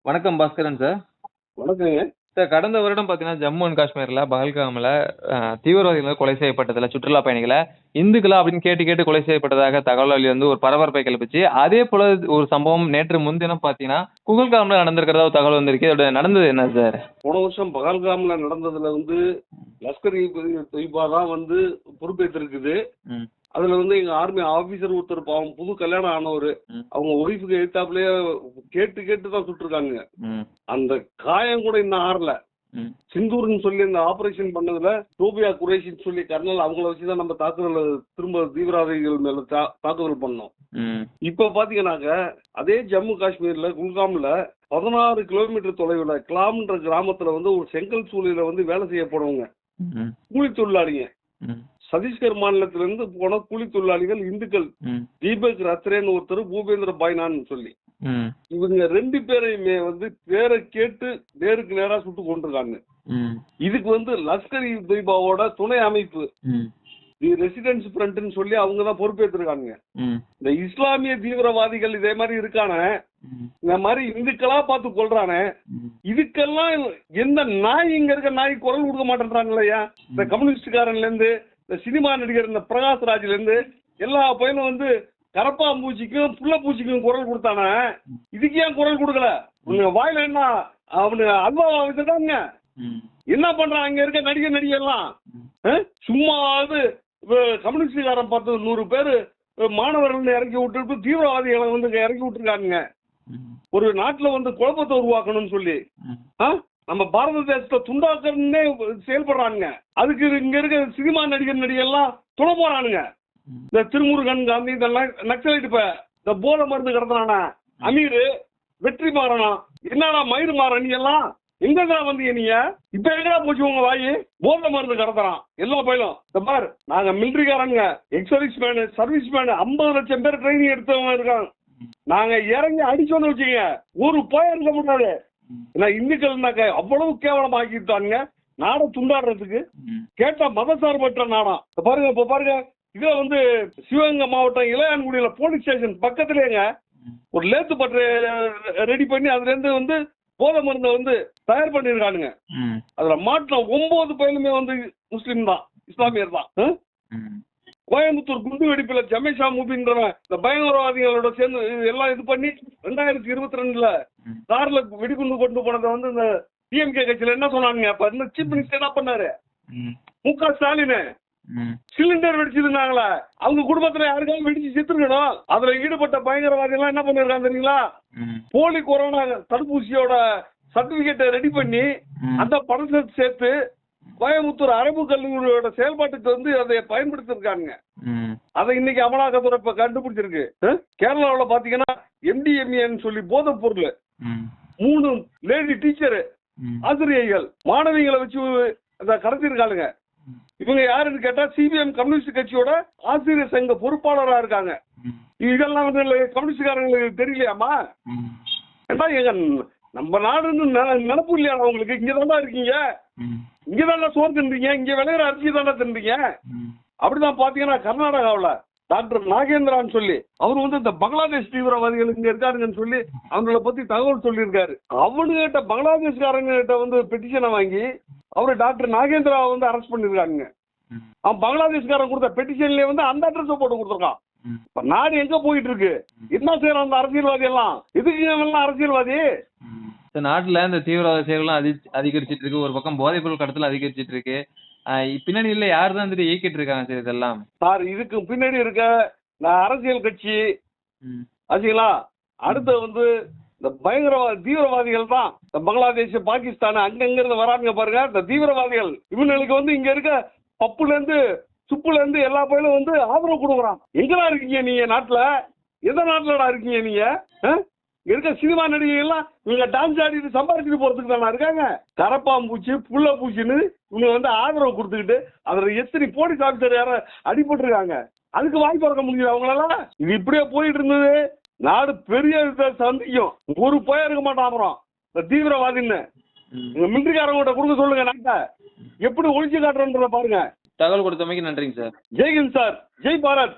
வணக்கம் பாஸ்கரன் சார். வணக்கங்க. சார் கடந்த வருடம் பார்த்தீங்கன்னா, ஜம்மு அண்ட் காஷ்மீர்ல பஹல்காம்ல தீவிரவாதிகள் கொலை செய்யப்பட்டதுல சுற்றுலா பயணிகள இந்துக்களா அப்படின்னு கேட்டு கேட்டு கொலை செய்யப்பட்டதாக தகவல் வெளிவந்து ஒரு பரபரப்பை கிளப்பிச்சு. அதே போல ஒரு சம்பவம் நேற்று முன்தினம் பார்த்தீங்கன்னா, குகல்காம்ல நடந்திருக்கிறதா ஒரு தகவல் வந்திருக்கு. இதோட நடந்தது என்ன சார்? போன வருஷம் பகல்காம்ல நடந்ததுல லஷ்கர் இ தொய்பா தான் பொறுப்பேற்றிருக்குது. ம். அதுல எங்க ஆர்மி ஆபீசர் ஒருத்தர் பாவம் புது கல்யாணம் ஆனவரு. ம். அவங்க ஒய்ஃபுக்கு எதிர்த்தாப்புலயே கேட்டு கேட்டு தான் சுட்டுருக்காங்க. ம். அந்த காயம் கூட இன்னும் ஆறல. ம். சிந்தூர்னு சொல்லி இந்த ஆபரேஷன் பண்ணதுல டோபியா குரேஷின்னு சொல்லி கர்னல் அவங்கள வச்சுதான் நம்ம தாக்குதல் திரும்ப தீவிரவாதிகள் மேல தாக்குதல் பண்ணோம். ம். இப்ப பாத்தீங்கன்னாக்க அதே ஜம்மு காஷ்மீர்ல குல்காம்ல 16 கிலோமீட்டர் தொலைவுல கிளாம்ன்ற கிராமத்துல ஒரு செங்கல் சூளையில வேலை செய்ய போனவங்க ம். கூலி தொழிலாளிங்க. ம். சத்தீஸ்கர் மாநிலத்திலிருந்து போன கூலி தொழிலாளிகள் இந்துக்கள். ம். தீபக் ரத்ரேன்னு ஒருத்தர், பூபேந்திர பாய்னான்னு சொல்லி ம். இவங்க 2 பேரையுமே பேரை கேட்டு நேருக்கு நேரா சுட்டு கொண்டிருக்காங்க. ம். இதுக்கு லஷ்கர் இ தொய்பாவோட துணை அமைப்பு ம். தி ரெசிடென்ஸ் ஃப்ரண்ட்னு சொல்லி அவங்க தான் பொறுப்பேற்றிருக்காங்க. ம். இந்த இஸ்லாமிய தீவிரவாதிகள் இதே மாதிரி இருக்கானே, ம். இந்த மாதிரி இந்துக்களா பார்த்து கொள்றானே, ம். இதுக்கெல்லாம் எந்த நாய் இங்க இருக்க நாய் குரல் கொடுக்க மாட்டேன்றாங்களையா? இந்த கம்யூனிஸ்டுக்காரன்ல இருந்து, இந்த சினிமா நடிகர் இந்த பிரகாஷ்ராஜ்ல இருந்து எல்லா பையனும் கரப்பாம்பூச்சிக்கும் புள்ள பூச்சிக்கும் குரல் கொடுத்தானே, இதுக்கு ஏன் குரல் கொடுக்கல? உங்க வாயில என்ன அவனு அல்வா வச்சுட்டாங்க? ம். என்ன பண்றான் அங்க இருக்க நடிகர்லாம்? சும்மாவது கம்யூனிஸ்டுக்காரன் 10-100 பேரு மாணவர்கள் இறக்கி விட்டு தீவிரவாதிகளை இறக்கி விட்டுருக்காங்க. ஒரு நாட்டுல குழப்பத்தை உருவாக்கணும்னு சொல்லி நம்ம பாரத தேசத்தை துண்டாக்கணும்னே செயல்படுறானுங்க. அதுக்கு இங்க இருக்க சினிமா நடிகர்லாம் துணை போறானுங்க. இந்த திருமுருகன் காந்தி, இந்த நக்சலைட், இந்த போதை மருந்து கடத்தினான அமீர், வெற்றி மாறனா, என்னடா மயிறு மாறன் எல்லாம் எங்கடா நீங்க? இப்ப எங்கடா போச்சு உங்க வாயி? போதை மருந்து கடத்துறான் எல்லா பயிலும். இந்த பார், நாங்க மிலிட்டரிக்காரங்க, எக்ஸர்வீஸ் மேனு, சர்வீஸ் மேனு 50 லட்சம் பேர் ட்ரைனிங் எடுத்தவங்க இருக்காங்க. நாங்க இறங்கி அடிச்சோன்னு வச்சுக்கோங்க, ஒரு போய் இருக்க முடியாது. இந்துக்கள்னாக்க அவ்வளவு கேவலமாக்கிட்டாங்க நாடை துண்டாடுறதுக்கு. கேட்டா மதசார்பற்ற நாடா. பாருங்க, இப்ப பாருங்க, இது சிவகங்கை மாவட்டம் இளையான்குடியில போலீஸ் ஸ்டேஷன் பக்கத்துலங்க ஒரு லேத்து பற்ற ரெடி பண்ணி அதுல இருந்து போதை மருந்தை தயார் பண்ணிருக்கானுங்க. அதுல மாட்டின 9 பேருமே முஸ்லீம் தான், இஸ்லாமியர் தான். கோயம்புத்தூர் குண்டு வெடிப்புல ஜமேஷா முபின்றவன் இந்த பயங்கரவாதிகளோட சேர்ந்து எல்லாம் இது பண்ணி 2022 கார்ல வெடிகுண்டு கொண்டு போனதை இந்த டிஎம்கே கட்சியில என்ன சொன்னாங்க? அப்ப இந்த சீஃப் மினிஸ்டர் என்ன பண்ணாரு? மு.க. ஸ்டாலின் சிலிண்டர் வெடிச்சிருந்தாங்களா, அவங்க குடும்பத்துல யாருக்காவது வெடிச்சு செத்துருக்கணும். அதுல ஈடுபட்ட பயங்கரவாதி எல்லாம் என்ன பண்ணிருக்காங்க தெரியுங்களா? போலி கொரோனா தடுப்பூசியோட சர்டிபிகேட்டை ரெடி பண்ணி அந்த பணத்தை சேர்த்து கோயம்புத்தூர் அரபு கல்லூரியோட செயல்பாட்டுக்கு அதை பயன்படுத்திருக்காங்க. அதை இன்னைக்கு அமலாக்கத்துறை இப்ப கண்டுபிடிச்சிருக்கு. கேரளாவில் பாத்தீங்கன்னா எம்டிஎம்ஏன்னு சொல்லி போதைப் பொருள் 3 லேடி டீச்சரு ஆசிரியர்கள் மாணவிகளை வச்சு கடத்திருக்காளுங்க. இவங்க யாருன்னு கேட்டா சிபிஎம் கம்யூனிஸ்ட் கட்சியோட ஆசிரியர் சங்க பொறுப்பாளராக இருக்காங்க. இதெல்லாம் கம்யூனிஸ்டுக்காரங்களுக்கு தெரியலையாமா? ஏன்னா எங்க நம்ம நாடுன்னு நினப்பு இல்லையா உங்களுக்கு? இங்கதான்டா இருக்கீங்க, இங்கதான்டா சோறு தின்றீங்க, இங்க விளையிற அரிசி தானே தின்றீங்க. அப்படிதான் பாத்தீங்கன்னா கர்நாடகாவில் டாக்டர் நாகேந்திரான்னு சொல்லி அவர் இந்த பங்களாதேஷ் தீவிரவாதிகள் இங்க இருக்காருங்கன்னு சொல்லி அவங்கள பத்தி தகவல் சொல்லியிருக்காரு. அவனுகிட்ட பங்களாதேஷ்காரங்க கிட்ட பெட்டிஷனை வாங்கி அவரு டாக்டர் நாகேந்திராவை அரெஸ்ட் பண்ணிருக்காங்க. அவன் பங்களாதேஷ்காரன் கொடுத்த பெட்டிஷன்லயே அந்த அட்ரஸ் போட்டு கொடுத்துருக்கான். இப்ப நாடு எங்க போயிட்டு இருக்கு? என்ன செய்யறான் அந்த அரசியல்வாதி எல்லாம்? எதுக்கு அரசியல்வாதி? நாட்டுல இந்த தீவிரவாத செயல்கள்லாம் அதிகரிச்சிட்டு இருக்கு. ஒரு பக்கம் போதைப் பொருள் கடத்தல் அதிகரிச்சிட்டு இருக்கு. பின்னணியில யார் தான் இயக்கிட்டு இருக்காங்க சார் இதெல்லாம்? சார், இதுக்கு பின்னாடி இருக்க அரசியல் கட்சி ஆச்சுங்களா. அடுத்து இந்த பயங்கரவாத தீவிரவாதிகள் தான். இந்த பங்களாதேஷ், பாகிஸ்தான் அங்கிருந்து வராங்க பாருங்க இந்த தீவிரவாதிகள். இவங்களுக்கு இங்க இருக்க பப்புல இருந்து சுப்புல இருந்து எல்லா பயிலும் ஆதரவு கொடுக்குறான். எங்கடா இருக்கீங்க நீங்க? நாட்டுல எந்த நாட்டுலடா இருக்கீங்க நீங்க? இருக்க சினிமா நடிகைகள்லாம் இவங்க டான்ஸ் ஆடிட்டு சம்பாதிச்சுட்டு போறதுக்கு தானே இருக்காங்க. கரப்பாம்பூச்சி புள்ள பூச்சின்னு இவங்க ஆதரவு கொடுத்துக்கிட்டு அதுல எத்தனை போலீஸ் ஆபீசர் யார அடிபட்டுருக்காங்க. அதுக்கு வாய் திறக்க முடியல அவங்களால. இது இப்படியே போயிட்டு இருந்தது நாடு பெரிய சந்திக்கும். ஒரு போயா இருக்க மாட்டான். அப்புறம் இந்த தீவிரவாதின்னு எங்க மிலிட்டரிக்காரங்கிட்ட கொடுக்க சொல்லுங்க. நாட்டை எப்படி ஒழிச்சு காட்டுறோன்றத பாருங்க. தகவல் கொடுத்தமைக்கு நன்றிங்க சார். ஜெய்ஹிந்த் சார், ஜெய் பாரத்.